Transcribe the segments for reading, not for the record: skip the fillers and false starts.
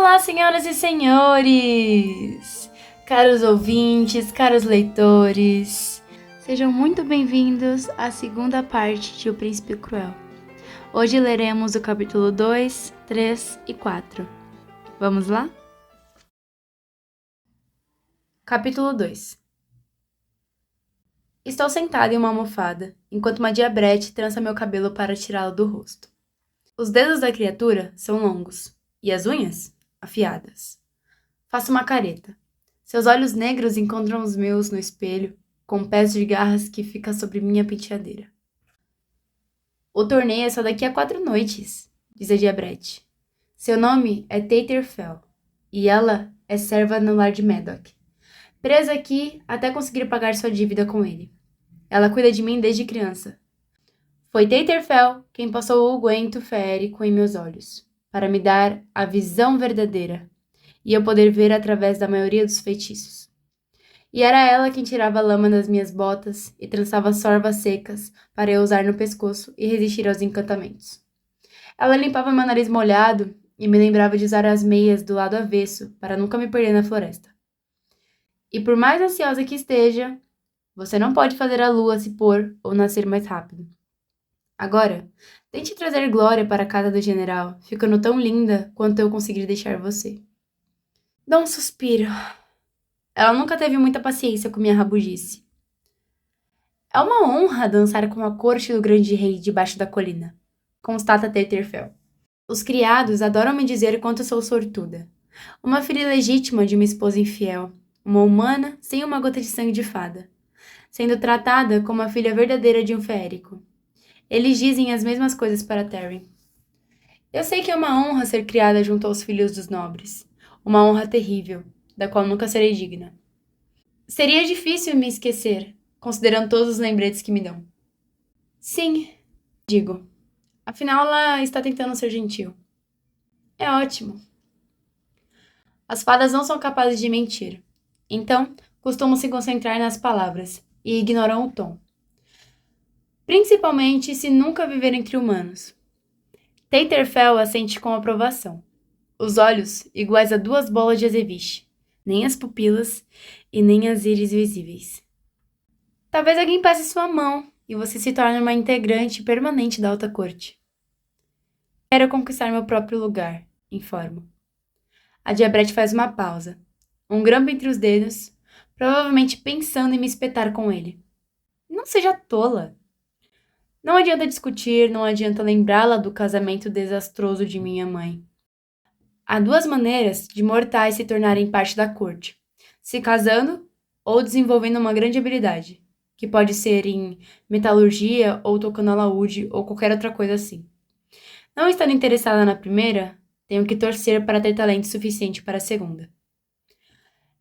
Olá, senhoras e senhores! Caros ouvintes, caros leitores, sejam muito bem-vindos à segunda parte de O Príncipe Cruel. Hoje leremos o capítulo 2, 3 e 4. Vamos lá? Capítulo 2. Estou sentada em uma almofada, enquanto uma diabrete trança meu cabelo para tirá-lo do rosto. Os dedos da criatura são longos, e as unhas, afiadas. Faço uma careta. Seus olhos negros encontram os meus no espelho, com pés de garras que fica sobre minha penteadeira. O torneio é só daqui a 4 noites, diz a diabrete. Seu nome é Taterfell, e ela é serva no lar de Meddoc, presa aqui até conseguir pagar sua dívida com ele. Ela cuida de mim desde criança. Foi Taterfell quem passou o unguento feérico em meus olhos, para me dar a visão verdadeira, e eu poder ver através da maioria dos feitiços. E era ela quem tirava a lama das minhas botas e trançava sorvas secas para eu usar no pescoço e resistir aos encantamentos. Ela limpava meu nariz molhado e me lembrava de usar as meias do lado avesso para nunca me perder na floresta. E por mais ansiosa que esteja, você não pode fazer a lua se pôr ou nascer mais rápido. Agora, tente trazer Glória para a casa do general, ficando tão linda quanto eu conseguir deixar você. Dá um suspiro. Ela nunca teve muita paciência com minha rabugice. É uma honra dançar com a corte do grande rei debaixo da colina, constata Taterfell. Os criados adoram me dizer quanto sou sortuda. Uma filha legítima de uma esposa infiel, uma humana sem uma gota de sangue de fada, sendo tratada como a filha verdadeira de um feérico. Eles dizem as mesmas coisas para Terry. Eu sei que é uma honra ser criada junto aos filhos dos nobres, uma honra terrível, da qual nunca serei digna. Seria difícil me esquecer, considerando todos os lembretes que me dão. Sim, digo. Afinal, ela está tentando ser gentil. É ótimo. As fadas não são capazes de mentir. Então, costumam se concentrar nas palavras e ignoram o tom. Principalmente se nunca viver entre humanos. Taterfell assente com aprovação. Os olhos iguais a 2 bolas de azeviche. Nem as pupilas e nem as íris visíveis. Talvez alguém passe sua mão e você se torne uma integrante permanente da alta corte. Quero conquistar meu próprio lugar, informo. A diabrete faz uma pausa, um grampo entre os dedos, provavelmente pensando em me espetar com ele. Não seja tola. Não adianta discutir, não adianta lembrá-la do casamento desastroso de minha mãe. Há 2 maneiras de mortais se tornarem parte da corte: se casando ou desenvolvendo uma grande habilidade, que pode ser em metalurgia ou tocando alaúde ou qualquer outra coisa assim. Não estando interessada na primeira, tenho que torcer para ter talento suficiente para a segunda.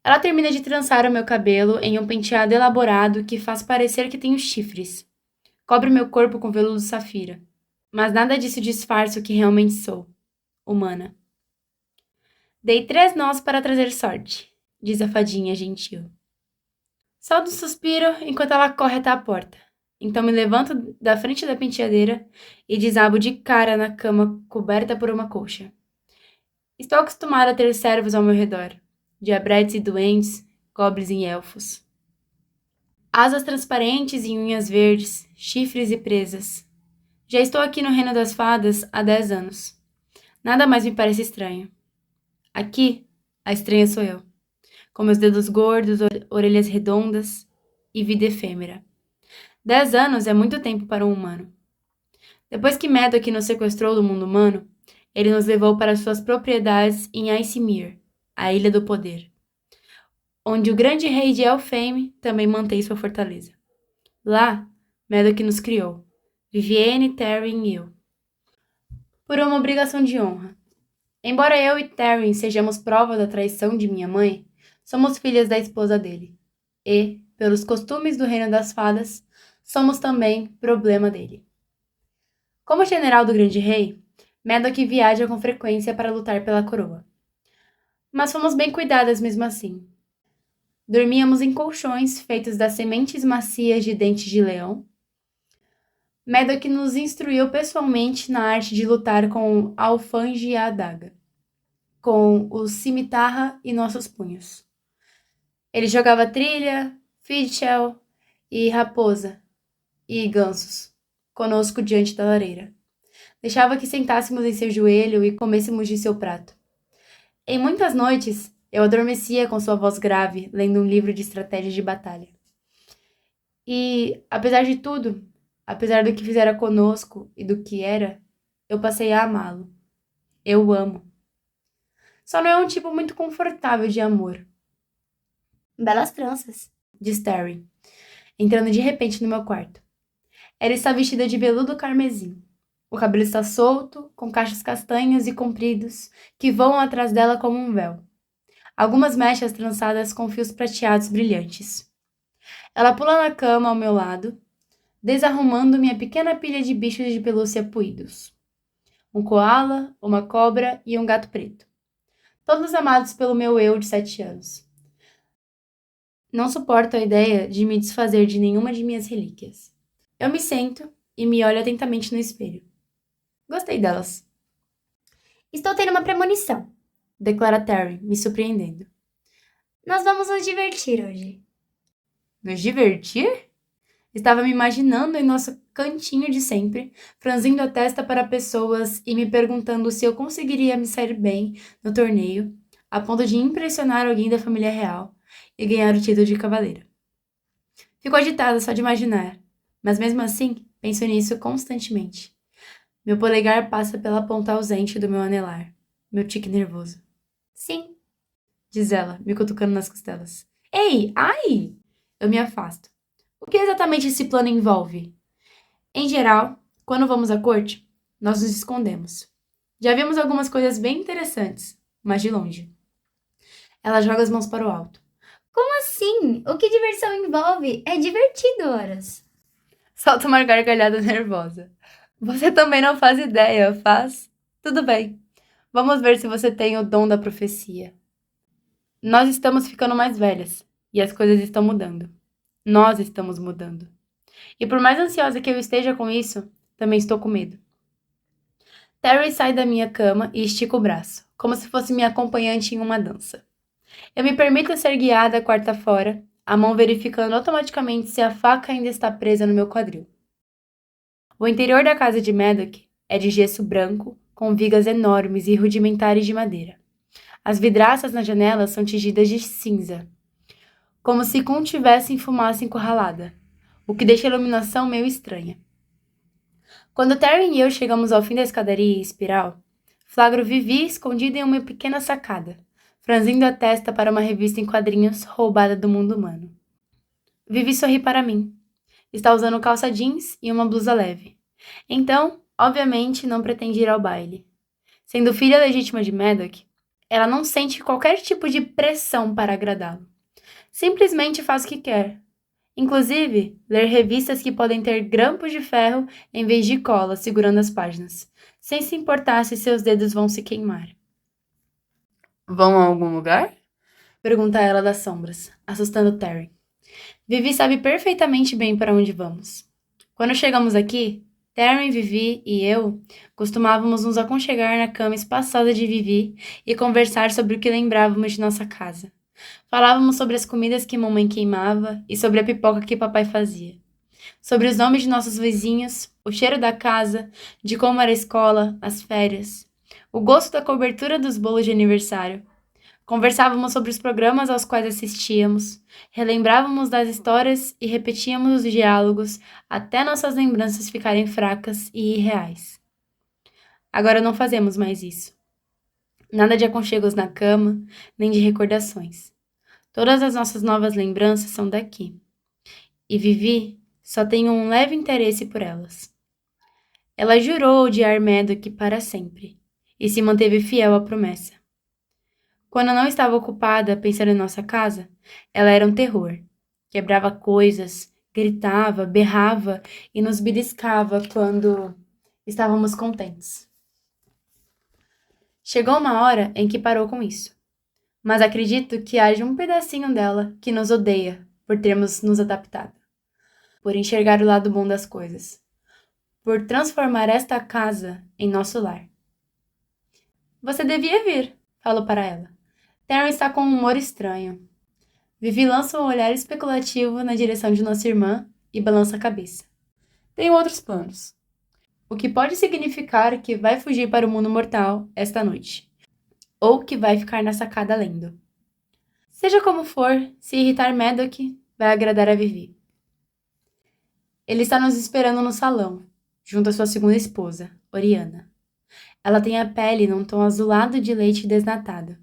Ela termina de trançar o meu cabelo em um penteado elaborado que faz parecer que tenho chifres. Cobre meu corpo com veludo safira. Mas nada disso disfarça o que realmente sou. Humana. Dei 3 nós para trazer sorte, diz a fadinha gentil. Solto um suspiro enquanto ela corre até a porta. Então me levanto da frente da penteadeira e desabo de cara na cama coberta por uma colcha. Estou acostumada a ter servos ao meu redor, diabretes e doentes, goblins e elfos. Asas transparentes e unhas verdes, chifres e presas. Já estou aqui no reino das fadas há 10 anos. Nada mais me parece estranho. Aqui, a estranha sou eu, com meus dedos gordos, orelhas redondas e vida efêmera. 10 anos é muito tempo para um humano. Depois que Meddoc nos sequestrou do mundo humano, ele nos levou para suas propriedades em Icemir, a Ilha do Poder, onde o grande rei de Elfhame também mantém sua fortaleza. Lá, Meddoc nos criou, Vivienne, Taryn e eu, por uma obrigação de honra. Embora eu e Taryn sejamos prova da traição de minha mãe, somos filhas da esposa dele. E, pelos costumes do reino das fadas, somos também problema dele. Como general do grande rei, Meddoc viaja com frequência para lutar pela coroa. Mas fomos bem cuidadas mesmo assim. Dormíamos em colchões feitos das sementes macias de dentes de leão. Meddoc nos instruiu pessoalmente na arte de lutar com o alfange e a adaga. com o cimitarra e nossos punhos. Ele jogava trilha, fichel e raposa e gansos conosco diante da lareira. Deixava que sentássemos em seu joelho e comêssemos de seu prato. Em muitas noites, eu adormecia com sua voz grave, lendo um livro de estratégias de batalha. E, apesar de tudo, apesar do que fizera conosco e do que era, eu passei a amá-lo. Eu o amo. Só não é um tipo muito confortável de amor. Belas tranças, disse Terry, entrando de repente no meu quarto. Ela está vestida de veludo carmesim. O cabelo está solto, com cachos castanhos e compridos, que voam atrás dela como um véu. Algumas mechas trançadas com fios prateados brilhantes. Ela pula na cama ao meu lado, desarrumando minha pequena pilha de bichos de pelúcia puídos. Um coala, uma cobra e um gato preto. Todos amados pelo meu eu de 7 anos. Não suporto a ideia de me desfazer de nenhuma de minhas relíquias. Eu me sento e me olho atentamente no espelho. Gostei delas. Estou tendo uma premonição, declara Terry, me surpreendendo. Nós vamos nos divertir hoje. Nos divertir? Estava me imaginando em nosso cantinho de sempre, franzindo a testa para pessoas e me perguntando se eu conseguiria me sair bem no torneio, a ponto de impressionar alguém da família real e ganhar o título de cavaleira. Fico agitada só de imaginar, mas mesmo assim penso nisso constantemente. Meu polegar passa pela ponta ausente do meu anelar, meu tique nervoso. Sim, diz ela, me cutucando nas costelas. Ei, ai! Eu me afasto. O que exatamente esse plano envolve? Em geral, quando vamos à corte, nós nos escondemos. Já vimos algumas coisas bem interessantes, mas de longe. Ela joga as mãos para o alto. Como assim? O que diversão envolve? É divertido, horas. Solta uma gargalhada nervosa. Você também não faz ideia, faz? Tudo bem. Vamos ver se você tem o dom da profecia. Nós estamos ficando mais velhas e as coisas estão mudando. Nós estamos mudando. E por mais ansiosa que eu esteja com isso, também estou com medo. Terry sai da minha cama e estica o braço, como se fosse minha acompanhante em uma dança. Eu me permito ser guiada quarta fora, a mão verificando automaticamente se a faca ainda está presa no meu quadril. O interior da casa de Maddock é de gesso branco, com vigas enormes e rudimentares de madeira. As vidraças nas janelas são tingidas de cinza, como se contivessem fumaça encurralada, o que deixa a iluminação meio estranha. Quando Terry e eu chegamos ao fim da escadaria em espiral, flagro Vivi escondida em uma pequena sacada, franzindo a testa para uma revista em quadrinhos roubada do mundo humano. Vivi sorri para mim. Está usando calça jeans e uma blusa leve. Então, obviamente, não pretende ir ao baile. Sendo filha legítima de Maddock, ela não sente qualquer tipo de pressão para agradá-lo. Simplesmente faz o que quer. Inclusive, ler revistas que podem ter grampos de ferro em vez de cola segurando as páginas, sem se importar se seus dedos vão se queimar. Vão a algum lugar? Pergunta ela das sombras, assustando Terry. Vivi sabe perfeitamente bem para onde vamos. Quando chegamos aqui, Terry, Vivi e eu costumávamos nos aconchegar na cama espaçosa de Vivi e conversar sobre o que lembrávamos de nossa casa. Falávamos sobre as comidas que mamãe queimava e sobre a pipoca que papai fazia. Sobre os nomes de nossos vizinhos, o cheiro da casa, de como era a escola, as férias, o gosto da cobertura dos bolos de aniversário. Conversávamos sobre os programas aos quais assistíamos, relembrávamos das histórias e repetíamos os diálogos até nossas lembranças ficarem fracas e irreais. Agora não fazemos mais isso. Nada de aconchegos na cama, nem de recordações. Todas as nossas novas lembranças são daqui. E Vivi só tem um leve interesse por elas. Ela jurou odiar Maddock para sempre, e se manteve fiel à promessa. Quando não estava ocupada pensando em nossa casa, ela era um terror. Quebrava coisas, gritava, berrava e nos beliscava quando estávamos contentes. Chegou uma hora em que parou com isso. Mas acredito que haja um pedacinho dela que nos odeia por termos nos adaptado, por enxergar o lado bom das coisas, por transformar esta casa em nosso lar. Você devia vir, Falo para ela. Terry está com um humor estranho. Vivi lança um olhar especulativo na direção de nossa irmã e balança a cabeça. Tenho outros planos. O que pode significar que vai fugir para o mundo mortal esta noite. Ou que vai ficar na sacada lendo. Seja como for, se irritar Madoc, vai agradar a Vivi. Ele está nos esperando no salão, junto à sua segunda esposa, Oriana. Ela tem a pele num tom azulado de leite desnatado,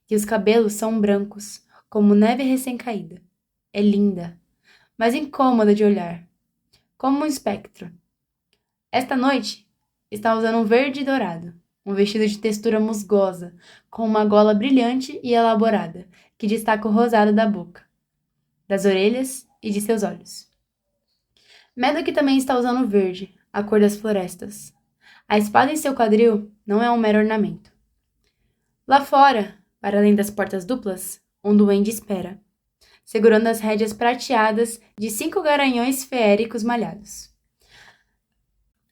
e os cabelos são brancos, como neve recém-caída. É linda, mas incômoda de olhar, como um espectro. Esta noite, está usando um verde dourado, um vestido de textura musgosa, com uma gola brilhante e elaborada, que destaca o rosado da boca, das orelhas e de seus olhos. Madoc também está usando verde, a cor das florestas. A espada em seu quadril não é um mero ornamento. Lá fora, para além das portas duplas, um duende espera, segurando as rédeas prateadas de 5 garanhões feéricos malhados.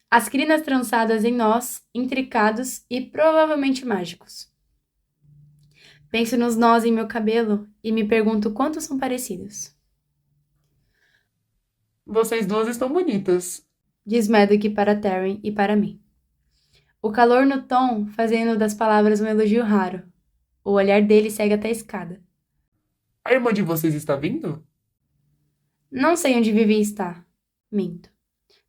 As crinas trançadas em nós, intricados e provavelmente mágicos. Penso nos nós em meu cabelo e me pergunto quantos são parecidos. Vocês duas estão bonitas. Diz Madoc para Taryn e para mim. O calor no tom fazendo das palavras um elogio raro. O olhar dele segue até a escada. A irmã de vocês está vindo? Não sei onde Vivi está. Minto.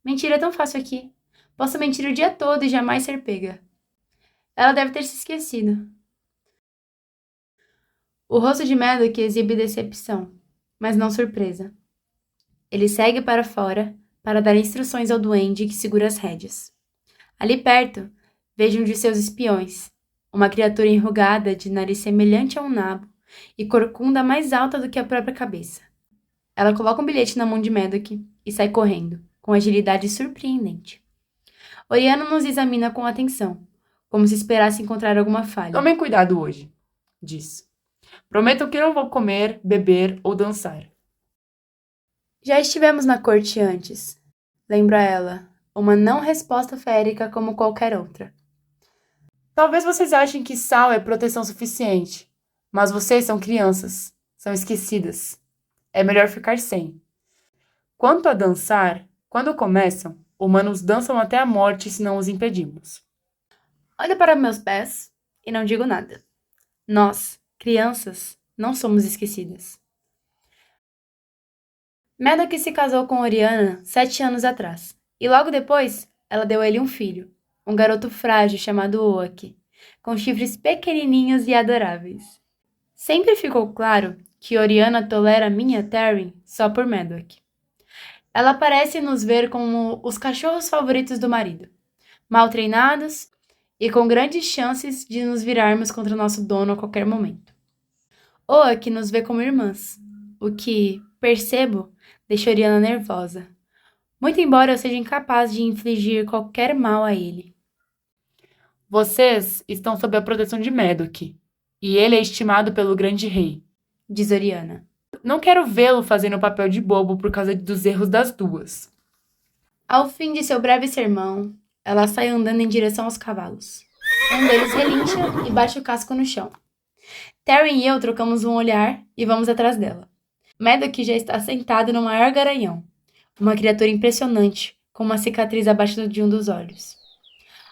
Mentir é tão fácil aqui. Posso mentir o dia todo e jamais ser pega. Ela deve ter se esquecido. O rosto de Madoc exibe decepção, mas não surpresa. Ele segue para fora para dar instruções ao duende que segura as rédeas. Ali perto, vejo um de seus espiões, uma criatura enrugada de nariz semelhante a um nabo e corcunda mais alta do que a própria cabeça. Ela coloca um bilhete na mão de Madoc e sai correndo, com agilidade surpreendente. Oriana nos examina com atenção, como se esperasse encontrar alguma falha. Tomem cuidado hoje, diz. Prometo que não vou comer, beber ou dançar. Já estivemos na corte antes, lembra ela, uma não resposta férica como qualquer outra. Talvez vocês achem que sal é proteção suficiente, mas vocês são crianças, são esquecidas. É melhor ficar sem. Quanto a dançar, quando começam, humanos dançam até a morte se não os impedimos. Olho para meus pés e não digo nada. Nós, crianças, não somos esquecidas. Madoc se casou com Oriana 7 anos atrás, e logo depois ela deu a ele um filho, um garoto frágil chamado Oak, com chifres pequenininhos e adoráveis. Sempre ficou claro que Oriana tolera minha Taryn só por Madoc. Ela parece nos ver como os cachorros favoritos do marido, mal treinados e com grandes chances de nos virarmos contra o nosso dono a qualquer momento. Oak nos vê como irmãs, o que, percebo, deixa Oriana nervosa, muito embora eu seja incapaz de infligir qualquer mal a ele. Vocês estão sob a proteção de Madoc, e ele é estimado pelo grande rei. Diz Oriana. Não quero vê-lo fazendo o papel de bobo por causa dos erros das duas. Ao fim de seu breve sermão, ela sai andando em direção aos cavalos. Um deles relincha e bate o casco no chão. Taryn e eu trocamos um olhar e vamos atrás dela. Madoc já está sentado no maior garanhão, uma criatura impressionante, com uma cicatriz abaixo de um dos olhos.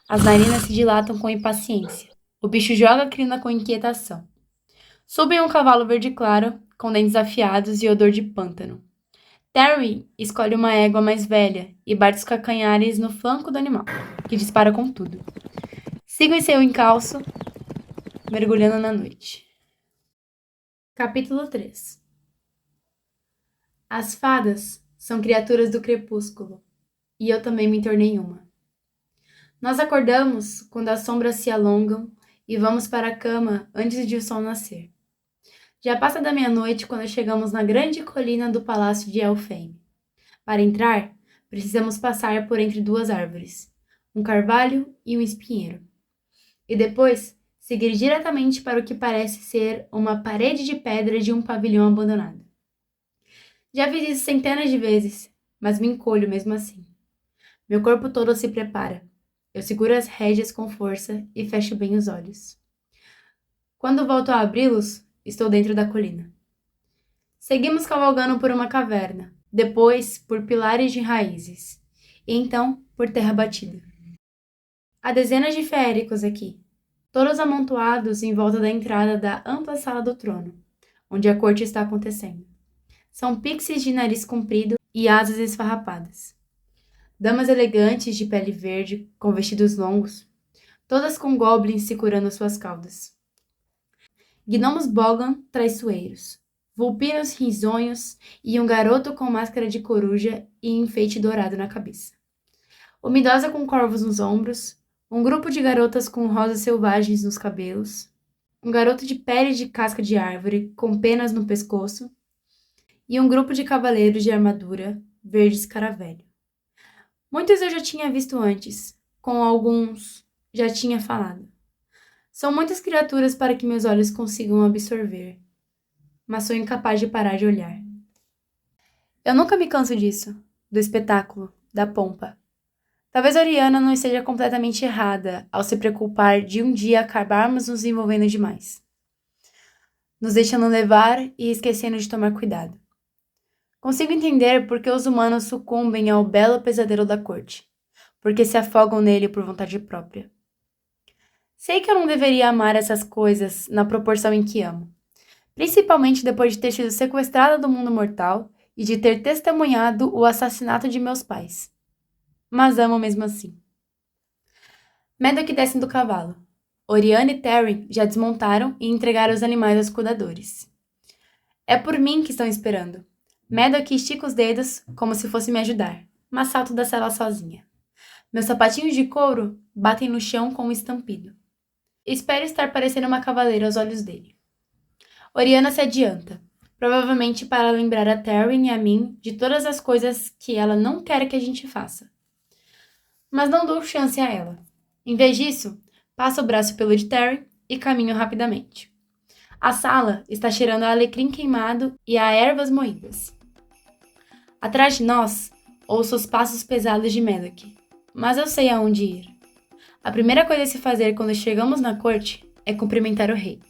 As narinas se dilatam com impaciência. O bicho joga a crina com inquietação. Subem um cavalo verde claro, com dentes afiados e odor de pântano. Terry escolhe uma égua mais velha e bate os calcanhares no flanco do animal, que dispara com tudo. Sigo em seu encalço, mergulhando na noite. Capítulo 3. As fadas são criaturas do crepúsculo, e eu também me tornei uma. Nós acordamos quando as sombras se alongam e vamos para a cama antes de o sol nascer. Já passa da meia-noite quando chegamos na grande colina do palácio de Elfhame. Para entrar, precisamos passar por entre 2 árvores, um carvalho e um espinheiro. E depois, seguir diretamente para o que parece ser uma parede de pedra de um pavilhão abandonado. Já fiz isso centenas de vezes, mas me encolho mesmo assim. Meu corpo todo se prepara. Eu seguro as rédeas com força e fecho bem os olhos. Quando volto a abri-los, estou dentro da colina. Seguimos cavalgando por uma caverna, depois por pilares de raízes, e então por terra batida. Há dezenas de feéricos aqui, todos amontoados em volta da entrada da ampla sala do trono, onde a corte está acontecendo. São pixies de nariz comprido e asas esfarrapadas. Damas elegantes de pele verde, com vestidos longos, todas com goblins segurando suas caudas. Gnomos bogan traiçoeiros, vulpinos risonhos e um garoto com máscara de coruja e enfeite dourado na cabeça. Uma idosa com corvos nos ombros, um grupo de garotas com rosas selvagens nos cabelos, um garoto de pele de casca de árvore com penas no pescoço e um grupo de cavaleiros de armadura verde escaravelho. Muitos eu já tinha visto antes, com alguns já tinha falado. São muitas criaturas para que meus olhos consigam absorver, mas sou incapaz de parar de olhar. Eu nunca me canso disso, do espetáculo, da pompa. Talvez Oriana não esteja completamente errada ao se preocupar de um dia acabarmos nos envolvendo demais, nos deixando levar e esquecendo de tomar cuidado. Consigo entender por que os humanos sucumbem ao belo pesadelo da corte, porque se afogam nele por vontade própria. Sei que eu não deveria amar essas coisas na proporção em que amo, principalmente depois de ter sido sequestrada do mundo mortal e de ter testemunhado o assassinato de meus pais. Mas amo mesmo assim. Meddoc desce do cavalo. Oriana e Taryn já desmontaram e entregaram os animais aos cuidadores. É por mim que estão esperando. Meddoc estica os dedos como se fosse me ajudar, mas salto da cela sozinha. Meus sapatinhos de couro batem no chão com um estampido. Espero estar parecendo uma cavaleira aos olhos dele. Oriana se adianta, provavelmente para lembrar a Taryn e a mim de todas as coisas que ela não quer que a gente faça. Mas não dou chance a ela. Em vez disso, passo o braço pelo de Taryn e caminho rapidamente. A sala está cheirando a alecrim queimado e a ervas moídas. Atrás de nós, ouço os passos pesados de Meddoc, mas eu sei aonde ir. A primeira coisa a se fazer quando chegamos na corte é cumprimentar o rei.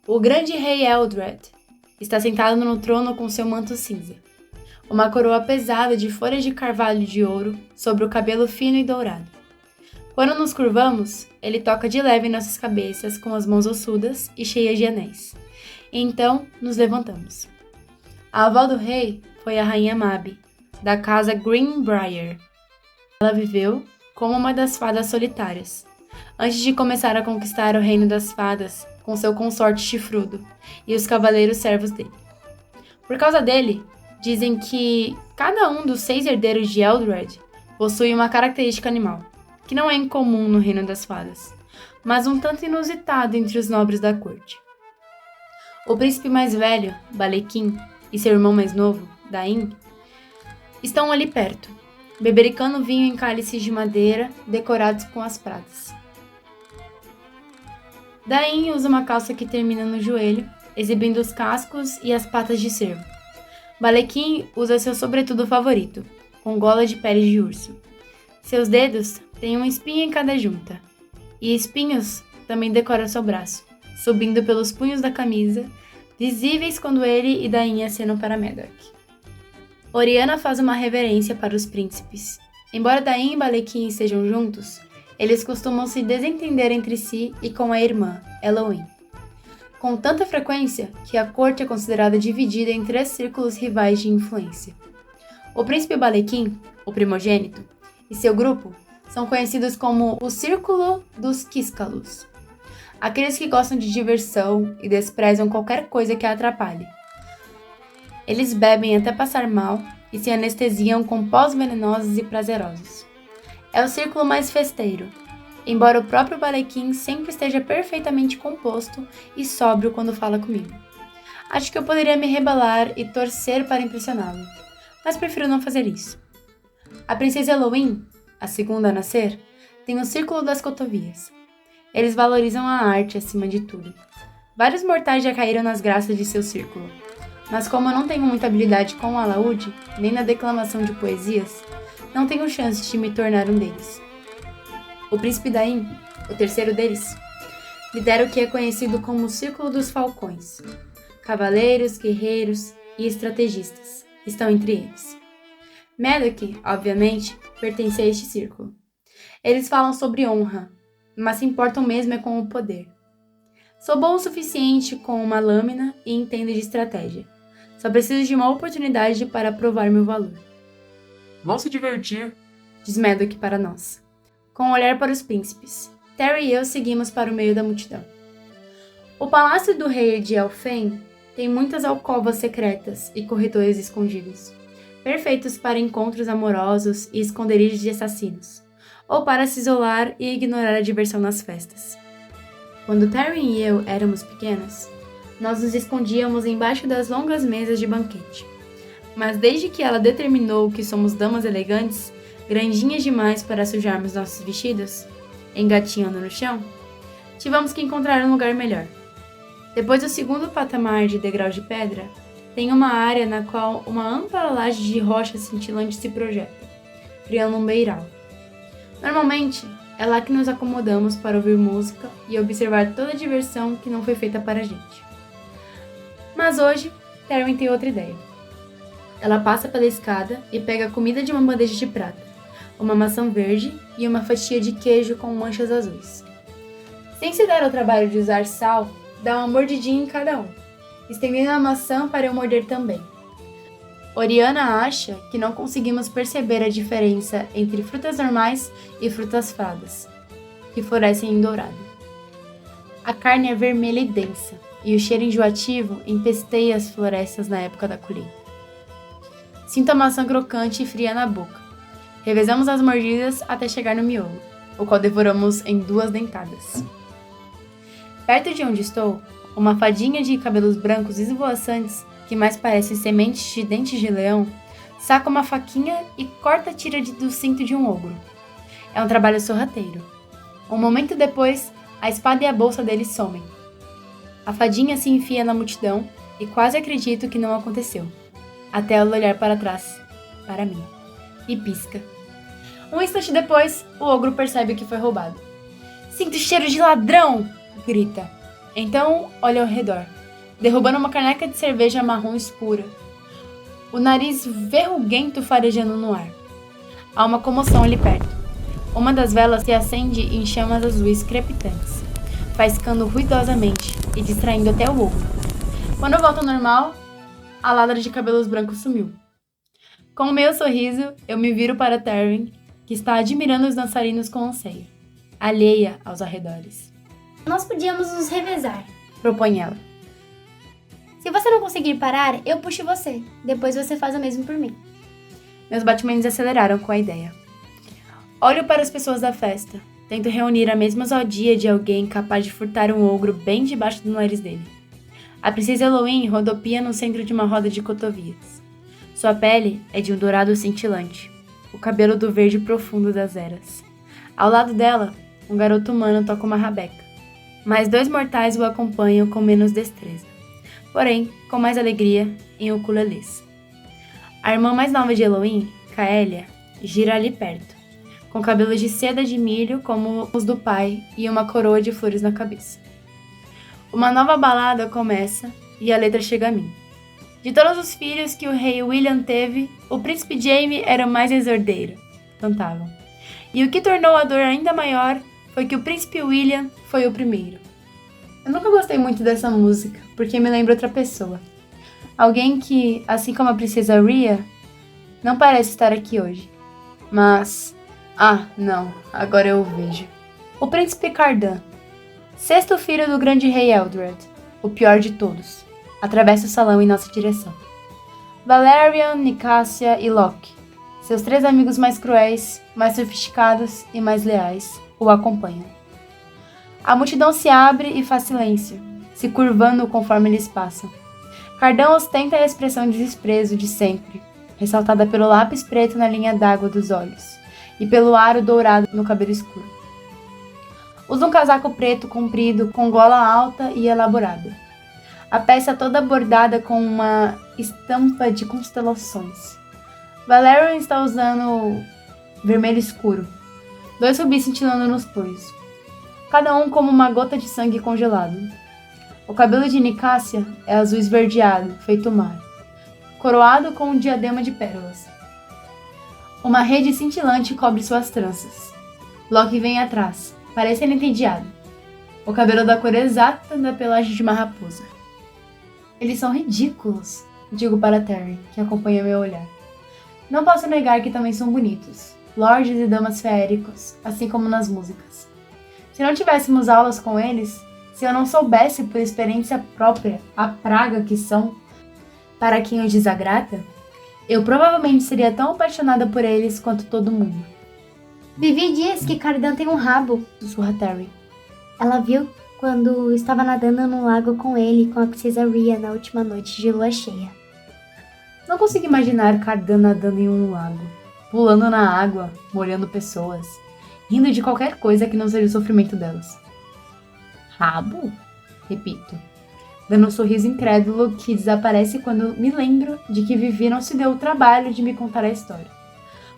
O grande rei Eldred está sentado no trono com seu manto cinza, uma coroa pesada de folhas de carvalho de ouro sobre o cabelo fino e dourado. Quando nos curvamos, ele toca de leve em nossas cabeças com as mãos ossudas e cheias de anéis. Então, nos levantamos. A avó do rei foi a rainha Mabby, da casa Greenbrier. Ela viveu como uma das fadas solitárias, antes de começar a conquistar o reino das fadas com seu consorte chifrudo e os cavaleiros servos dele. Por causa dele, dizem que cada um dos 6 herdeiros de Eldred possui uma característica animal, que não é incomum no reino das fadas, mas um tanto inusitado entre os nobres da corte. O príncipe mais velho, Balequim, e seu irmão mais novo, Dain, estão ali perto, bebericando vinho em cálices de madeira decorados com as pratas. Dain usa uma calça que termina no joelho, exibindo os cascos e as patas de cervo. Balequim usa seu sobretudo favorito, com gola de pele de urso. Seus dedos têm um espinho em cada junta, e espinhos também decoram seu braço, subindo pelos punhos da camisa, visíveis quando ele e Dain acenam para Meddoc. Oriana faz uma reverência para os príncipes. Embora Dain e Balequim estejam juntos, eles costumam se desentender entre si e com a irmã, Elowen, com tanta frequência que a corte é considerada dividida em 3 círculos rivais de influência. O príncipe Balequim, o primogênito, e seu grupo são conhecidos como o Círculo dos Quiscalos, aqueles que gostam de diversão e desprezam qualquer coisa que a atrapalhe. Eles bebem até passar mal e se anestesiam com pós venenosos e prazerosos. É o círculo mais festeiro, embora o próprio Balequim sempre esteja perfeitamente composto e sóbrio quando fala comigo. Acho que eu poderia me rebelar e torcer para impressioná-lo, mas prefiro não fazer isso. A princesa Elowen, a segunda a nascer, tem o Círculo das Cotovias. Eles valorizam a arte acima de tudo. Vários mortais já caíram nas graças de seu círculo, mas como eu não tenho muita habilidade com o alaúde, nem na declamação de poesias, não tenho chance de me tornar um deles. O príncipe Dain, o terceiro deles, Lidera o que é conhecido como o Círculo dos Falcões. Cavaleiros, guerreiros e estrategistas estão entre eles. Medok, obviamente, pertence a este círculo. Eles falam sobre honra, mas se importam mesmo é com o poder. Sou bom o suficiente com uma lâmina e entendo de estratégia. Só preciso de uma oportunidade para provar meu valor. Vão se divertir, Diz Medok para nós, com um olhar para os príncipes. Terry e eu seguimos para o meio da multidão. O palácio do rei de Elfen tem muitas alcovas secretas e corredores escondidos, perfeitos para encontros amorosos e esconderijos de assassinos, ou para se isolar e ignorar a diversão nas festas. Quando Terry e eu éramos pequenos, nós nos escondíamos embaixo das longas mesas de banquete. Mas desde que ela determinou que somos damas elegantes, grandinhas demais para sujarmos nossos vestidos, engatinhando no chão, tivemos que encontrar um lugar melhor. Depois do segundo patamar de degrau de pedra, tem uma área na qual uma ampla laje de rocha cintilante se projeta, criando um beiral. Normalmente, é lá que nos acomodamos para ouvir música e observar toda a diversão que não foi feita para a gente. Mas hoje, Terwin tem outra ideia. Ela passa pela escada e pega a comida de uma bandeja de prata, uma maçã verde e uma fatia de queijo com manchas azuis. Sem se dar ao trabalho de usar sal, dá uma mordidinha em cada um, estendendo a maçã para eu morder também. Oriana acha que não conseguimos perceber a diferença entre frutas normais e frutas fadas, que florescem em dourado. A carne é vermelha e densa, e o cheiro enjoativo empesteia as florestas na época da colheita. Sinto a maçã crocante e fria na boca. Revezamos as mordidas até chegar no miolo, o qual devoramos em 2 dentadas. Perto de onde estou, uma fadinha de cabelos brancos esvoaçantes, que mais parecem sementes de dentes de leão, saca uma faquinha e corta a tira do cinto de um ogro. É um trabalho sorrateiro. Um momento depois, a espada e a bolsa dele somem. A fadinha se enfia na multidão e quase acredito que não aconteceu, até ela olhar para trás, para mim, e pisca. Um instante depois, o ogro percebe que foi roubado. "Sinto cheiro de ladrão!" grita. Então olha ao redor, derrubando uma caneca de cerveja marrom escura, o nariz verruguento farejando no ar. Há uma comoção ali perto. Uma das velas se acende em chamas azuis crepitantes, faiscando ruidosamente e distraindo até o ogro. Quando volta ao normal, a ladra de cabelos brancos sumiu. Com o meu sorriso, eu me viro para Terwin, que está admirando os dançarinos com anseio, alheia aos arredores. Nós podíamos nos revezar. Propõe ela. Se você não conseguir parar, eu puxo você. Depois você faz o mesmo por mim. Meus batimentos aceleraram com a ideia. Olho para as pessoas da festa. Tento reunir a mesma ousadia de alguém capaz de furtar um ogro bem debaixo do nariz dele. A princesa Eloin rodopia no centro de uma roda de cotovias. Sua pele é de um dourado cintilante, o cabelo do verde profundo das eras. Ao lado dela, um garoto humano toca uma rabeca. Mais 2 mortais o acompanham com menos destreza, porém com mais alegria em ukulelês. A irmã mais nova de Eloin, Kaelia, gira ali perto, com cabelos de seda de milho como os do pai e uma coroa de flores na cabeça. Uma nova balada começa e a letra chega a mim. De todos os filhos que o rei William teve, o príncipe Jaime era o mais exordeiro, cantavam. E o que tornou a dor ainda maior foi que o príncipe William foi o primeiro. Eu nunca gostei muito dessa música, porque me lembra outra pessoa. Alguém que, assim como a princesa Rhea, não parece estar aqui hoje. Mas... não, agora eu o vejo. O príncipe Cardan, 6º filho do grande rei Eldred, o pior de todos, atravessa o salão em nossa direção. Valerian, Nicásia e Locke, seus 3 amigos mais cruéis, mais sofisticados e mais leais, o acompanham. A multidão se abre e faz silêncio, se curvando conforme eles passam. Cardan ostenta a expressão de desprezo de sempre, ressaltada pelo lápis preto na linha d'água dos olhos e pelo aro dourado no cabelo escuro. Usa um casaco preto comprido com gola alta e elaborada. A peça toda bordada com uma estampa de constelações. Valerian está usando vermelho escuro, 2 rubis cintilando nos punhos. cada um como uma gota de sangue congelado. O cabelo de Nicásia é azul esverdeado, feito mar, coroado com um diadema de pérolas. Uma rede cintilante cobre suas tranças. Loki vem atrás, parecendo entediado. O cabelo da cor exata da pelagem de uma raposa. Eles são ridículos, digo para Terry, que acompanha meu olhar. Não posso negar que também são bonitos, lordes e damas feéricos, assim como nas músicas. Se não tivéssemos aulas com eles, se eu não soubesse por experiência própria a praga que são para quem os desagrada, eu provavelmente seria tão apaixonada por eles quanto todo mundo. Vivi diz que Cardan tem um rabo, Sussurra Terry. Ela viu quando estava nadando no lago com ele e com a princesa Rhea na última noite de lua cheia. Não consigo imaginar Cardan nadando em um lago, pulando na água, molhando pessoas, rindo de qualquer coisa que não seja o sofrimento delas. Rabo? Repito, dando um sorriso incrédulo que desaparece quando me lembro de que Vivi não se deu o trabalho de me contar a história.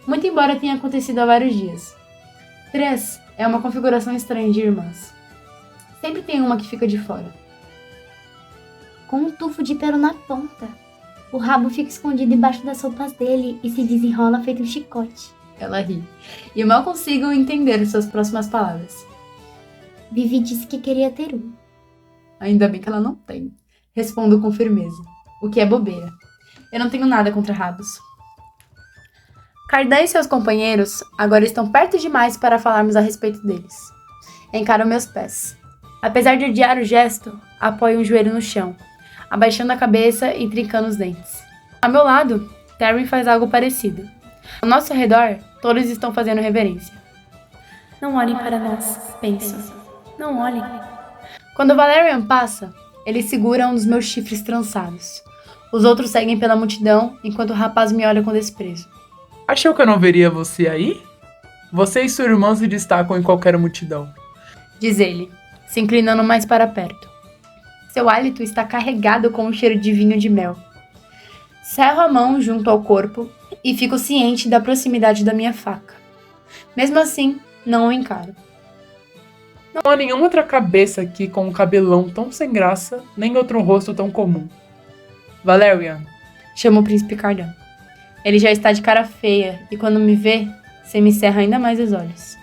Muito embora tenha acontecido há vários dias. 3 é uma configuração estranha de irmãs. Sempre tem uma que fica de fora. Com um tufo de pelo na ponta. O rabo fica escondido embaixo das roupas dele e se desenrola feito um chicote. Ela ri, e eu mal consigo entender suas próximas palavras. Vivi disse que queria ter um. Ainda bem que ela não tem. Respondo com firmeza, o que é bobeira. Eu não tenho nada contra rabos. Cardan e seus companheiros agora estão perto demais para falarmos a respeito deles. Encaro meus pés. Apesar de odiar o gesto, apoio um joelho no chão, abaixando a cabeça e trincando os dentes. Ao meu lado, Terry faz algo parecido. Ao nosso redor, todos estão fazendo reverência. Não olhem para nós, penso. Não olhem. Quando Valerian passa, ele segura um dos meus chifres trançados. Os outros seguem pela multidão, enquanto o rapaz me olha com desprezo. Achou que eu não veria você aí? Você e sua irmã se destacam em qualquer multidão. Diz ele, se inclinando mais para perto. Seu hálito está carregado com um cheiro de vinho de mel. Cerro a mão junto ao corpo e fico ciente da proximidade da minha faca. Mesmo assim, não o encaro. Não há nenhuma outra cabeça aqui com um cabelão tão sem graça, nem outro rosto tão comum. Valerian, Chama o príncipe Cardan. Ele já está de cara feia e quando me vê, semicerra ainda mais os olhos.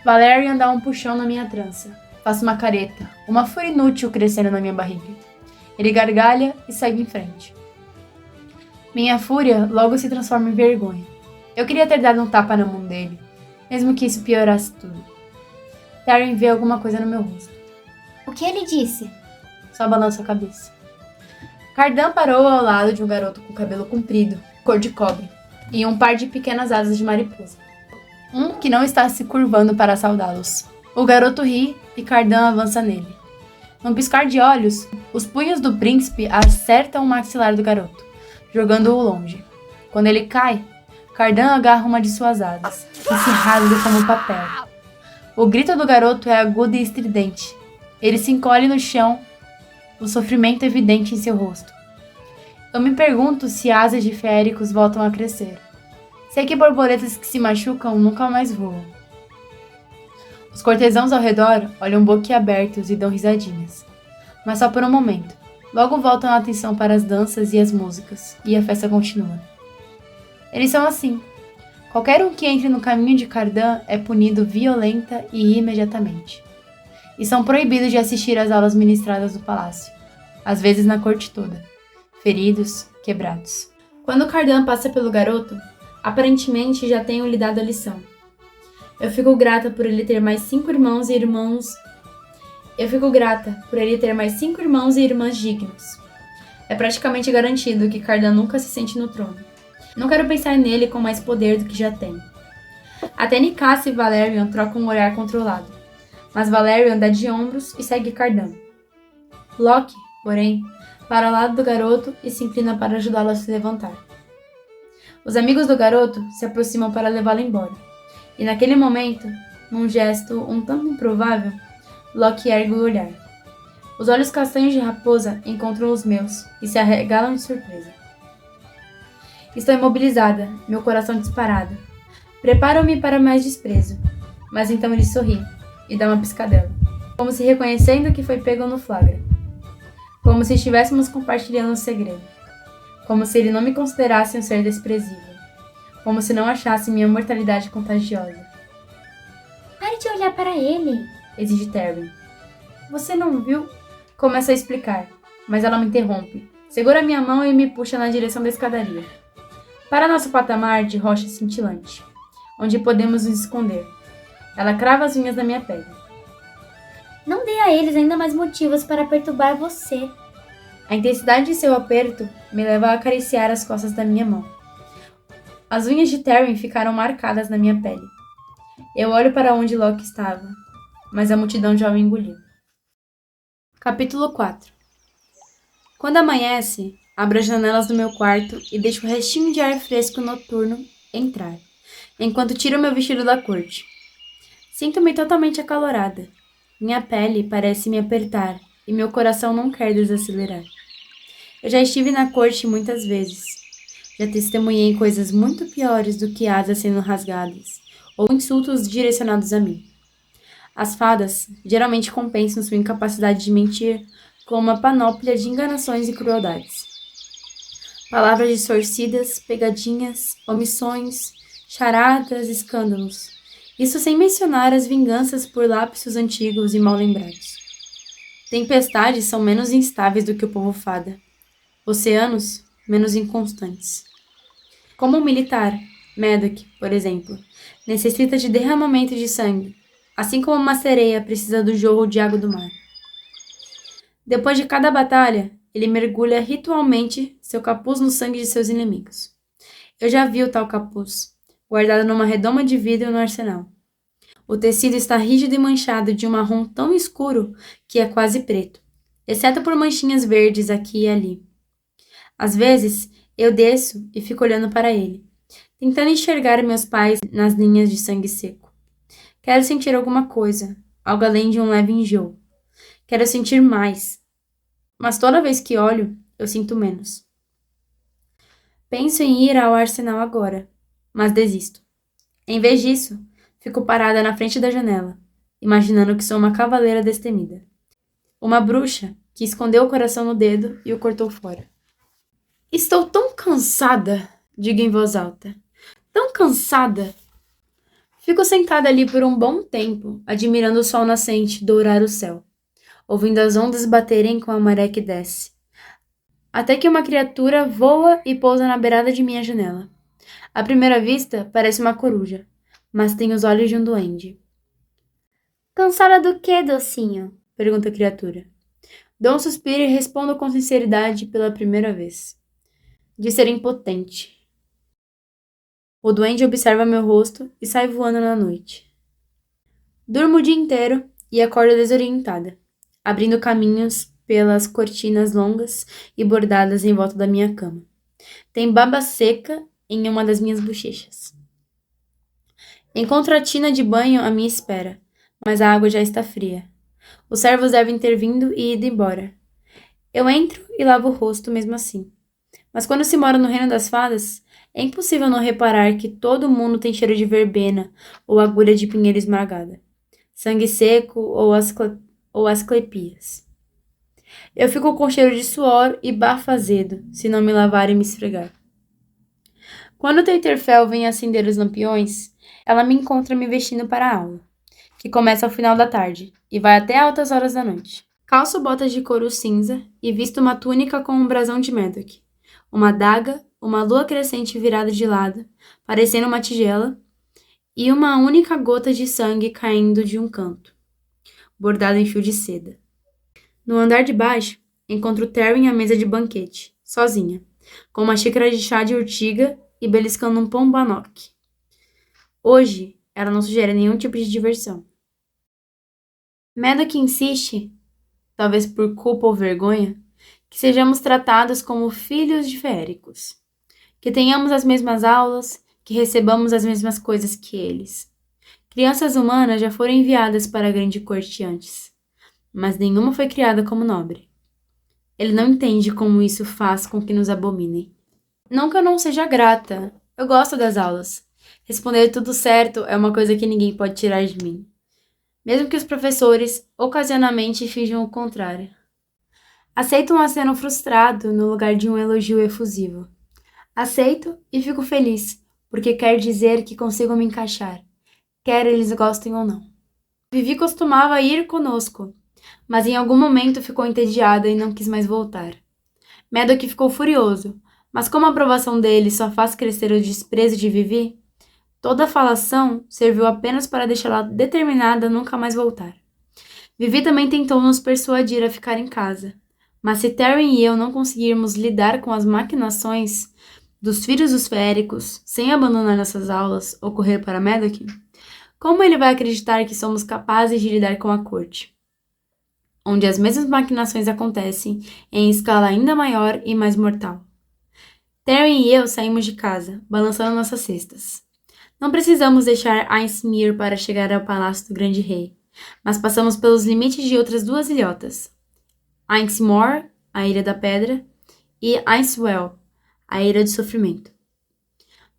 Valerian dá um puxão na minha trança. Faço uma careta, uma fúria inútil crescendo na minha barriga. Ele gargalha e segue em frente. Minha fúria logo se transforma em vergonha. Eu queria ter dado um tapa na mão dele, mesmo que isso piorasse tudo. Terry vê alguma coisa no meu rosto. O que ele disse? Só balança a cabeça. Cardan parou ao lado de um garoto com cabelo comprido, cor de cobre, e um par de pequenas asas de mariposa. Um que não está se curvando para saudá-los. O garoto ri e Cardan avança nele. Num piscar de olhos, os punhos do príncipe acertam o maxilar do garoto, jogando-o longe. Quando ele cai, Cardan agarra uma de suas asas, que se rasga como papel. O grito do garoto é agudo e estridente. Ele se encolhe no chão, o sofrimento evidente em seu rosto. Eu me pergunto se asas de feéricos voltam a crescer. Sei que borboletas que se machucam nunca mais voam. Os cortesãos ao redor olham boquiabertos e dão risadinhas. Mas só por um momento. Logo voltam a atenção para as danças e as músicas, e a festa continua. Eles são assim. Qualquer um que entre no caminho de Cardan é punido violenta e imediatamente. E são proibidos de assistir às aulas ministradas no palácio, às vezes na corte toda, feridos, quebrados. Quando Cardan passa pelo garoto, aparentemente já tenho lhe dado a lição. Eu fico grata por ele ter mais 5 irmãos e irmãs dignos. É praticamente garantido que Cardan nunca se sente no trono. Não quero pensar nele com mais poder do que já tem. Até Nicásia e Valerian trocam um olhar controlado, mas Valerian dá de ombros e segue Cardan. Loki, porém, para ao lado do garoto e se inclina para ajudá-lo a se levantar. Os amigos do garoto se aproximam para levá-lo embora, e naquele momento, num gesto um tanto improvável, Loki ergue o olhar. Os olhos castanhos de raposa encontram os meus e se arregalam de surpresa. Estou imobilizada, meu coração disparado. Preparo-me para mais desprezo, mas então ele sorri e dá uma piscadela. como se reconhecendo que foi pego no flagra, como se estivéssemos compartilhando um segredo, como se ele não me considerasse um ser desprezível, como se não achasse minha mortalidade contagiosa. Pare de olhar para ele, Exige Terry. Você não viu? Começa a explicar, mas ela me interrompe, segura minha mão e me puxa na direção da escadaria, para nosso patamar de rocha cintilante, onde podemos nos esconder. Ela crava as unhas na minha pele. Não dê a eles ainda mais motivos para perturbar você. A intensidade de seu aperto me leva a acariciar as costas da minha mão. As unhas de Terry ficaram marcadas na minha pele. Eu olho para onde Loki estava, mas a multidão já o engoliu. Capítulo 4. Quando amanhece, abro as janelas do meu quarto e deixo o restinho de ar fresco noturno entrar, enquanto tiro meu vestido da corte. Sinto-me totalmente acalorada. Minha pele parece me apertar e meu coração não quer desacelerar. Eu já estive na corte muitas vezes. Já testemunhei coisas muito piores do que asas sendo rasgadas ou insultos direcionados a mim. As fadas geralmente compensam sua incapacidade de mentir com uma panóplia de enganações e crueldades. Palavras distorcidas, pegadinhas, omissões, charadas, escândalos. Isso sem mencionar as vinganças por lapsos antigos e mal lembrados. Tempestades são menos instáveis do que o povo fada. Oceanos, menos inconstantes. Como um militar, Medok, por exemplo, necessita de derramamento de sangue, assim como uma sereia precisa do jorro de água do mar. Depois de cada batalha, ele mergulha ritualmente seu capuz no sangue de seus inimigos. Eu já vi o tal capuz, guardado numa redoma de vidro no arsenal. O tecido está rígido e manchado de um marrom tão escuro que é quase preto, exceto por manchinhas verdes aqui e ali. Às vezes, eu desço e fico olhando para ele, tentando enxergar meus pais nas linhas de sangue seco. Quero sentir alguma coisa, algo além de um leve enjoo. Quero sentir mais. Mas toda vez que olho, eu sinto menos. Penso em ir ao arsenal agora, mas desisto. Em vez disso, fico parada na frente da janela, imaginando que sou uma cavaleira destemida. Uma bruxa que escondeu o coração no dedo e o cortou fora. Estou tão cansada, digo em voz alta. Tão cansada. Fico sentada ali por um bom tempo, admirando o sol nascente dourar o céu, ouvindo as ondas baterem com a maré que desce. Até que uma criatura voa e pousa na beirada de minha janela. À primeira vista, parece uma coruja, mas tem os olhos de um duende. Cansada do quê, docinho? Pergunta a criatura. Dou um suspiro e respondo com sinceridade pela primeira vez. De ser impotente. O duende observa meu rosto e sai voando na noite. Durmo o dia inteiro e acordo desorientada, abrindo caminhos pelas cortinas longas e bordadas em volta da minha cama. Tem baba seca em uma das minhas bochechas. Encontro a tina de banho à minha espera, mas a água já está fria. Os servos devem ter vindo e ido embora. Eu entro e lavo o rosto mesmo assim. Mas quando se mora no reino das fadas, é impossível não reparar que todo mundo tem cheiro de verbena ou agulha de pinheiro esmagada, sangue seco ou asclepias. Eu fico com cheiro de suor e bafo azedo, se não me lavar e me esfregar. Quando Teiterfel vem acender os lampiões, ela me encontra me vestindo para a aula, que começa ao final da tarde e vai até altas horas da noite. Calço botas de couro cinza e visto uma túnica com um brasão de Medok, uma adaga, uma lua crescente virada de lado, parecendo uma tigela, e uma única gota de sangue caindo de um canto, bordado em fio de seda. No andar de baixo, encontro Terry à mesa de banquete, sozinha, com uma xícara de chá de urtiga e beliscando um pão banoque. Hoje, ela não sugere nenhum tipo de diversão. Medok insiste, talvez por culpa ou vergonha, que sejamos tratados como filhos de feéricos, que tenhamos as mesmas aulas, que recebamos as mesmas coisas que eles. Crianças humanas já foram enviadas para a grande corte antes, mas nenhuma foi criada como nobre. Ele não entende como isso faz com que nos abominem. Não que eu não seja grata, eu gosto das aulas. Responder tudo certo é uma coisa que ninguém pode tirar de mim. mesmo que os professores ocasionalmente finjam o contrário. Aceito um aceno frustrado no lugar de um elogio efusivo. Aceito e fico feliz, porque quer dizer que consigo me encaixar, quer eles gostem ou não. Vivi costumava ir conosco, mas em algum momento ficou entediada e não quis mais voltar. Madoc ficou furioso, mas como a aprovação dele só faz crescer o desprezo de Vivi, toda a falação serviu apenas para deixá-la determinada a nunca mais voltar. Vivi também tentou nos persuadir a ficar em casa, mas se Terry e eu não conseguirmos lidar com as maquinações dos filhos dos féricos sem abandonar nossas aulas ou correr para Madoc, como ele vai acreditar que somos capazes de lidar com a corte, onde as mesmas maquinações acontecem em escala ainda maior e mais mortal? Terry e eu saímos de casa, balançando nossas cestas. Não precisamos deixar Ainsmere para chegar ao palácio do grande rei, mas passamos pelos limites de outras duas ilhotas, Ainsmore, a Ilha da Pedra, e Ainswell, a Ilha do Sofrimento.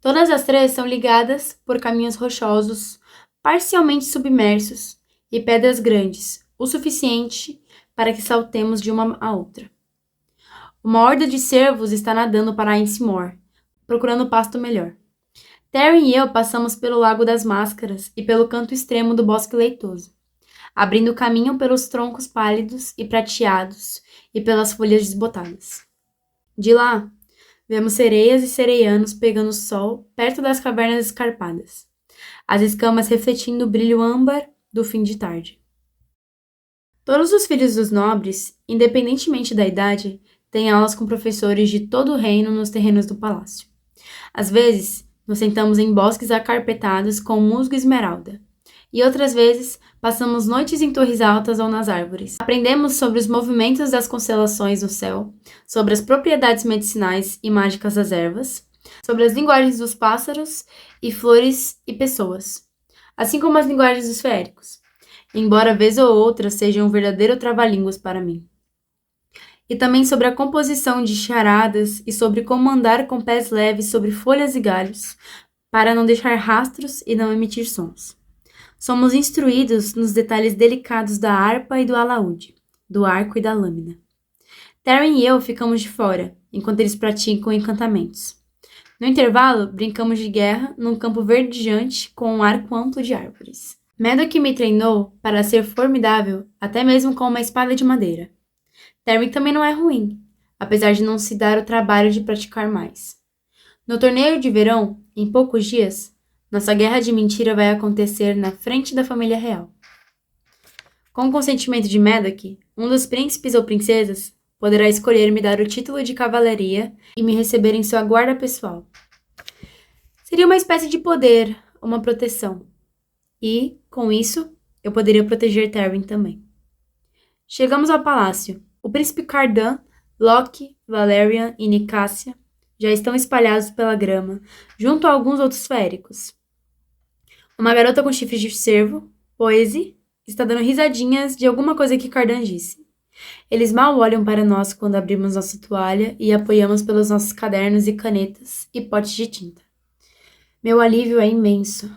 Todas as três são ligadas por caminhos rochosos, parcialmente submersos, e pedras grandes, o suficiente para que saltemos de uma à outra. Uma horda de cervos está nadando para Ainsmore, procurando pasto melhor. Terry e eu passamos pelo Lago das Máscaras e pelo canto extremo do Bosque Leitoso, abrindo caminho pelos troncos pálidos e prateados e pelas folhas desbotadas. De lá, vemos sereias e sereianos pegando sol perto das cavernas escarpadas, as escamas refletindo o brilho âmbar do fim de tarde. Todos os filhos dos nobres, independentemente da idade, têm aulas com professores de todo o reino nos terrenos do palácio. Às vezes, nos sentamos em bosques acarpetados com musgo e esmeralda, e outras vezes passamos noites em torres altas ou nas árvores. Aprendemos sobre os movimentos das constelações no céu, sobre as propriedades medicinais e mágicas das ervas, sobre as linguagens dos pássaros e flores e pessoas, assim como as linguagens dos féricos, embora vez ou outra sejam um verdadeiro trava-línguas para mim. E também sobre a composição de charadas e sobre como andar com pés leves sobre folhas e galhos, para não deixar rastros e não emitir sons. Somos instruídos nos detalhes delicados da harpa e do alaúde, do arco e da lâmina. Terry e eu ficamos de fora, enquanto eles praticam encantamentos. No intervalo, brincamos de guerra num campo verdejante com um arco amplo de árvores. Madoc me treinou para ser formidável, até mesmo com uma espada de madeira. Terry também não é ruim, apesar de não se dar o trabalho de praticar mais. No torneio de verão, em poucos dias, nossa guerra de mentira vai acontecer na frente da família real. Com o consentimento de Madoc, um dos príncipes ou princesas poderá escolher me dar o título de cavalaria e me receber em sua guarda pessoal. Seria uma espécie de poder, uma proteção. E, com isso, eu poderia proteger Terry também. Chegamos ao palácio. O príncipe Cardan, Locke, Valerian e Nicásia já estão espalhados pela grama, junto a alguns outros féricos. Uma garota com chifres de cervo, Poesy, está dando risadinhas de alguma coisa que Cardan disse. Eles mal olham para nós quando abrimos nossa toalha e apoiamos pelos nossos cadernos e canetas e potes de tinta. Meu alívio é imenso.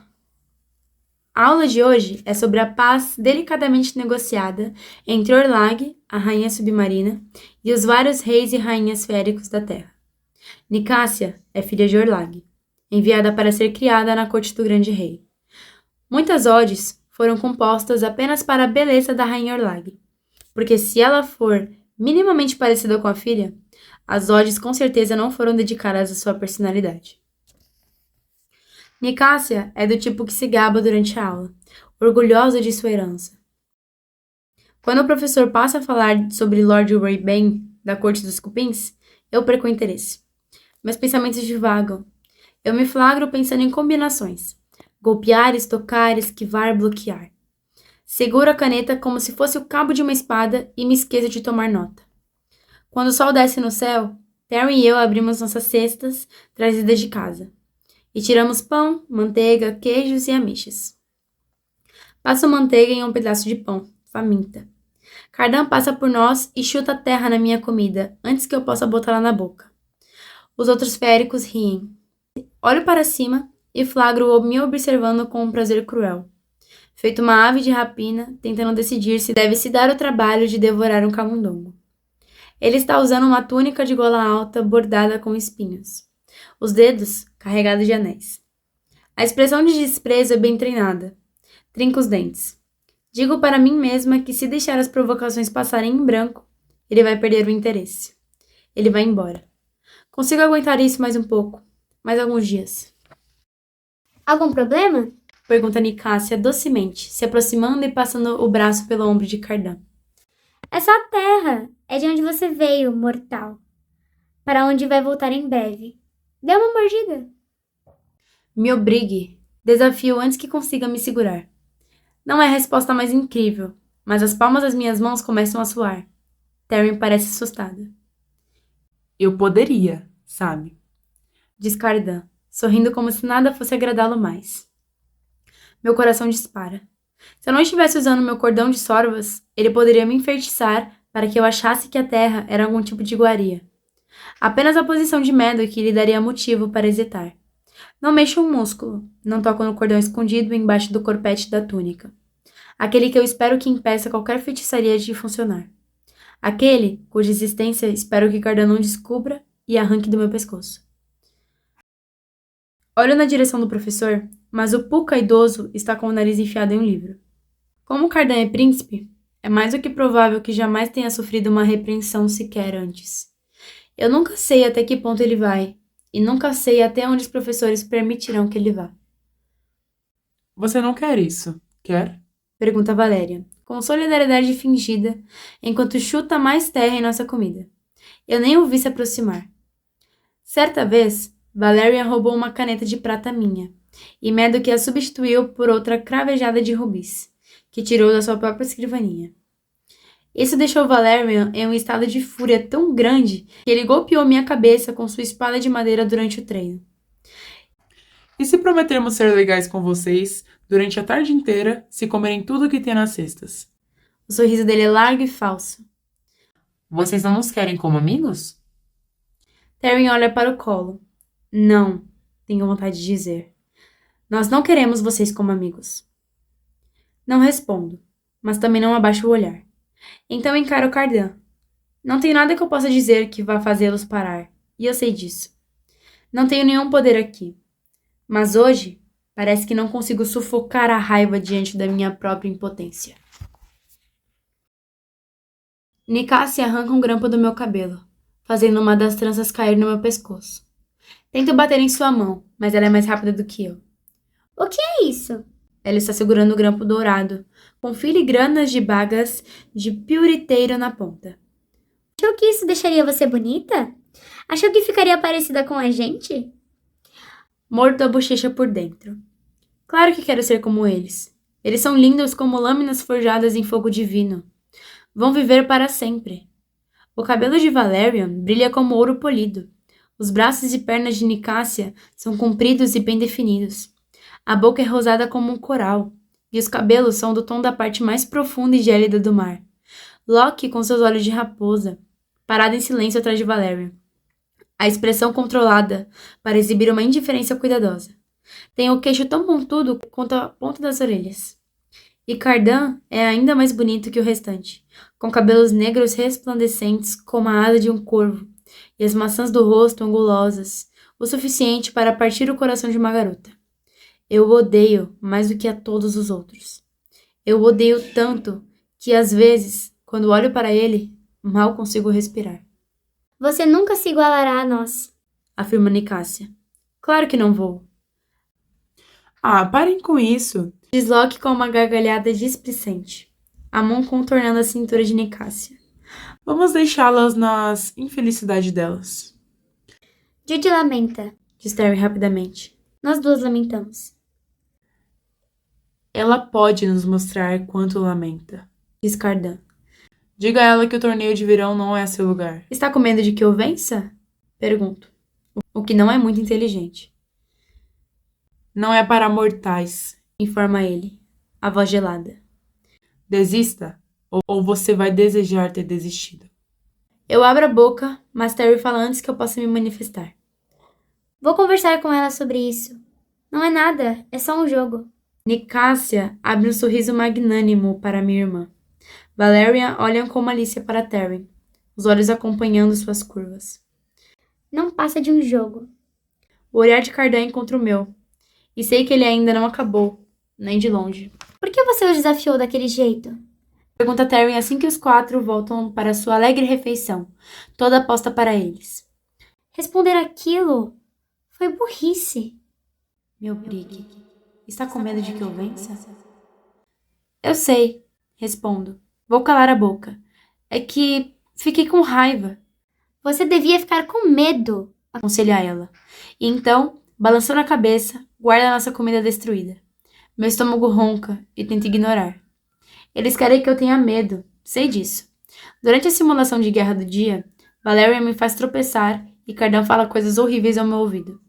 A aula de hoje é sobre a paz delicadamente negociada entre Orlag, a rainha submarina, e os vários reis e rainhas féricos da Terra. Nicásia é filha de Orlag, enviada para ser criada na corte do grande rei. Muitas odes foram compostas apenas para a beleza da rainha Orlag, porque se ela for minimamente parecida com a filha, as odes com certeza não foram dedicadas à sua personalidade. Nicásia é do tipo que se gaba durante a aula, orgulhosa de sua herança. Quando o professor passa a falar sobre Lord Ray-Ban da corte dos cupins, eu perco o interesse. Meus pensamentos divagam. Eu me flagro pensando em combinações. Golpear, estocar, esquivar, bloquear. Seguro a caneta como se fosse o cabo de uma espada e me esqueço de tomar nota. Quando o sol desce no céu, Terry e eu abrimos nossas cestas trazidas de casa. E tiramos pão, manteiga, queijos e ameixas. Passo manteiga em um pedaço de pão, faminta. Cardan passa por nós e chuta a terra na minha comida, antes que eu possa botá-la na boca. Os outros féricos riem. Olho para cima e flagro-o me observando com um prazer cruel. feito uma ave de rapina, tentando decidir se deve se dar o trabalho de devorar um camundongo. Ele está usando uma túnica de gola alta bordada com espinhos, os dedos carregados de anéis. A expressão de desprezo é bem treinada. Trinco os dentes. Digo para mim mesma que se deixar as provocações passarem em branco, ele vai perder o interesse. Ele vai embora. Consigo aguentar isso mais um pouco, mais alguns dias. Algum problema? Pergunta Nicásia docemente, se aproximando e passando o braço pelo ombro de Cardan. É só a terra. É de onde você veio, mortal. Para onde vai voltar em breve. Dê uma mordida. Me obrigue. Desafio antes que consiga me segurar. Não é a resposta mais incrível, mas as palmas das minhas mãos começam a suar. Taryn parece assustada. Eu poderia, sabe? Diz Cardan, sorrindo como se nada fosse agradá-lo mais. Meu coração dispara. Se eu não estivesse usando meu cordão de sorvas, ele poderia me enfeitiçar para que eu achasse que a terra era algum tipo de iguaria. Apenas a posição de medo que lhe daria motivo para hesitar. Não mexo um músculo, não toco no cordão escondido embaixo do corpete da túnica. Aquele que eu espero que impeça qualquer feitiçaria de funcionar. Aquele cuja existência espero que Cardan não descubra e arranque do meu pescoço. Olho na direção do professor, mas o Puka idoso está com o nariz enfiado em um livro. Como Cardan é príncipe, é mais do que provável que jamais tenha sofrido uma repreensão sequer antes. Eu nunca sei até que ponto ele vai, e nunca sei até onde os professores permitirão que ele vá. Você não quer isso, quer? Pergunta Valéria, com solidariedade fingida, enquanto chuta mais terra em nossa comida. Eu nem o vi se aproximar. Certa vez, Valéria roubou uma caneta de prata minha, e Medo que a substituiu por outra cravejada de rubis, que tirou da sua própria escrivaninha. Isso deixou Valerian em um estado de fúria tão grande que ele golpeou minha cabeça com sua espada de madeira durante o treino. E se prometermos ser legais com vocês durante a tarde inteira, se comerem tudo que tem nas cestas? O sorriso dele é largo e falso. Vocês não nos querem como amigos? Taryn olha para o colo. Não, tenho vontade de dizer. Nós não queremos vocês como amigos. Não respondo, mas também não abaixo o olhar. Então encaro Cardan. Não tem nada que eu possa dizer que vá fazê-los parar, e eu sei disso. Não tenho nenhum poder aqui. Mas hoje, parece que não consigo sufocar a raiva diante da minha própria impotência. Nicásia arranca um grampo do meu cabelo, fazendo uma das tranças cair no meu pescoço. Tento bater em sua mão, mas ela é mais rápida do que eu. O que é isso? Ela está segurando o grampo dourado, com filigranas de bagas de piuriteiro na ponta. Achou que isso deixaria você bonita? Achou que ficaria parecida com a gente? Mordo a bochecha por dentro. Claro que quero ser como eles. Eles são lindos como lâminas forjadas em fogo divino. Vão viver para sempre. O cabelo de Valerian brilha como ouro polido. Os braços e pernas de Nicásia são compridos e bem definidos. A boca é rosada como um coral, e os cabelos são do tom da parte mais profunda e gélida do mar. Loki com seus olhos de raposa, parado em silêncio atrás de Valerian. A expressão controlada, para exibir uma indiferença cuidadosa. Tem o queixo tão pontudo quanto a ponta das orelhas. E Cardan é ainda mais bonito que o restante, com cabelos negros resplandecentes como a asa de um corvo, e as maçãs do rosto angulosas, o suficiente para partir o coração de uma garota. Eu o odeio mais do que a todos os outros. Eu o odeio tanto que, às vezes, quando olho para ele, mal consigo respirar. Você nunca se igualará a nós, Afirma Nicásia. Claro que não vou. Ah, parem com isso. Diz Loki com uma gargalhada displicente, a mão contornando a cintura de Nicásia. Vamos deixá-las nas infelicidades delas. Jude lamenta. Diz Taryn rapidamente. Nós duas lamentamos. Ela pode nos mostrar quanto lamenta. Diz Cardan. Diga a ela que o torneio de verão não é seu lugar. Está com medo de que eu vença? Pergunto. O que não é muito inteligente. Não é para mortais. Informa ele, a voz gelada. Desista, ou você vai desejar ter desistido. Eu abro a boca, mas Terry fala antes que eu possa me manifestar. Vou conversar com ela sobre isso. Não é nada, é só um jogo. Nicásia abre um sorriso magnânimo para minha irmã. Valerian olha com malícia para Taryn, os olhos acompanhando suas curvas. Não passa de um jogo. O olhar de Cardan encontra o meu, e sei que ele ainda não acabou, nem de longe. Por que você o desafiou daquele jeito? Pergunta Taryn assim que os 4 voltam para sua alegre refeição, toda aposta para eles. Responder aquilo foi burrice. Meu Brick, está com medo de que eu vença? Eu sei, respondo. Vou calar a boca. É que fiquei com raiva, Você devia ficar com medo. aconselha ela. E então, balançando a cabeça, guarda nossa comida destruída. Meu estômago ronca e tenta ignorar. Eles querem que eu tenha medo, sei disso. Durante a simulação de guerra do dia, Valerian me faz tropeçar e Cardan fala coisas horríveis ao meu ouvido.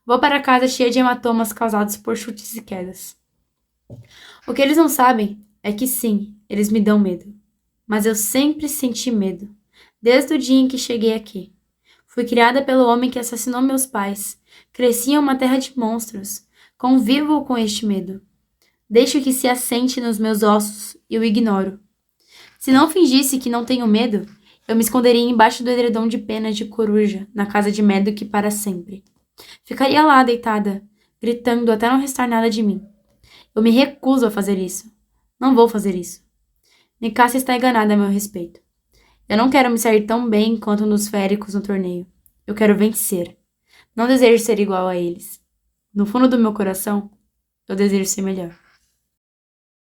Vou para casa cheia de hematomas causados por chutes e quedas. O que eles não sabem é que sim, eles me dão medo. Mas eu sempre senti medo, desde o dia em que cheguei aqui. Fui criada pelo homem que assassinou meus pais. Cresci em uma terra de monstros. Convivo com este medo. Deixo que se assente nos meus ossos e o ignoro. Se não fingisse que não tenho medo, eu me esconderia embaixo do edredom de penas de coruja, na casa de Medoc para sempre. Ficaria lá deitada, gritando até não restar nada de mim. Eu me recuso a fazer isso. Não vou fazer isso. Nicásia está enganada a meu respeito. Eu não quero me sair tão bem quanto nos féricos no torneio. Eu quero vencer. Não desejo ser igual a eles. No fundo do meu coração, eu desejo ser melhor.